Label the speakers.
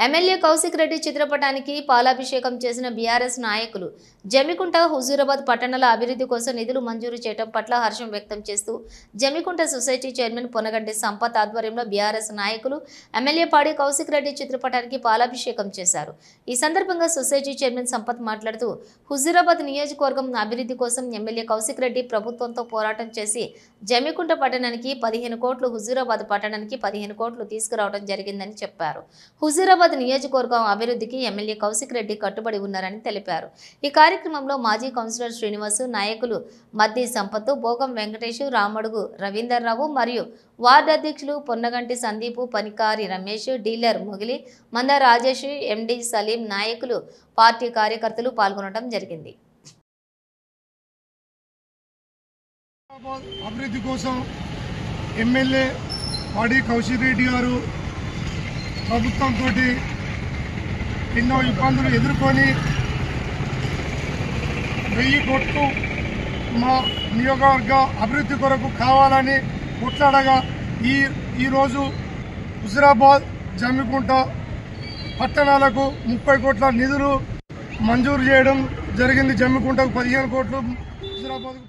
Speaker 1: MLA Kaushik Reddy చిత్రపటానికి పాలాభిషేకం చేసిన బీఆర్ఎస్ నాయకులు జమ్మికుంట హుజూరాబాద్ పట్టణాల అభివృద్ధి కోసం నిధులు మంజూరు చేయడం పట్ల హర్షం వ్యక్తం చేస్తూ జమ్మికుంట సొసైటీ చైర్మన్ పొనగంటి సంపత్ ఆధ్వర్యంలో బీఆర్ఎస్ నాయకులు ఎమ్మెల్యే పాడి కౌశిక్ రెడ్డి చిత్రపటానికి పాలాభిషేకం చేశారు। ఈ సందర్భంగా సొసైటీ చైర్మన్ సంపత్ మాట్లాడుతూ హుజూరాబాద్ నియోజకవర్గం అభివృద్ధి కోసం ఎమ్మెల్యే కౌశిక్ రెడ్డి ప్రభుత్వంతో పోరాటం చేసి జమ్మికుంట పట్టణానికి 15 కోట్లు, హుజూరాబాద్ పట్టణానికి 15 కోట్లు తీసుకురావడం జరిగిందని చెప్పారు। హుజూరాబాద్ నియోజకవర్గం అభివృద్ధికి ఎమ్మెల్యే కౌశిక్ రెడ్డి కట్టుబడి ఉన్నారని తెలిపారు। ఈ కార్యక్రమంలో మాజీ కౌన్సిలర్ శ్రీనివాస్, నాయకులు మద్ది సంపత్, భోగం వెంకటేష్, రామడుగు రవీందర్ రావు మరియు వార్డు అధ్యక్షులు పొన్నగంటి సందీప్, పనికారి రమేష్, డీలర్ మొగిలి, మంద రాజేష్, ఎండి సలీం, నాయకులు, పార్టీ కార్యకర్తలు పాల్గొనడం జరిగింది।
Speaker 2: అభివృద్ధి కోసం ఎమ్మెల్యే పాడి కౌశిక్ రెడ్డి గారు ప్రభుత్వంతో ఎన్నో ఇబ్బందులు ఎదుర్కొని 1000 కోట్లు మా నియోజకవర్గ అభివృద్ధి కొరకు కావాలని కొట్లాడగా ఈరోజు హుజూరాబాద్, జమ్మికుంట పట్టణాలకు 30 కోట్ల నిధులు మంజూరు చేయడం జరిగింది। జమ్మికుంటకు 15 కోట్లు, హుజూరాబాద్కు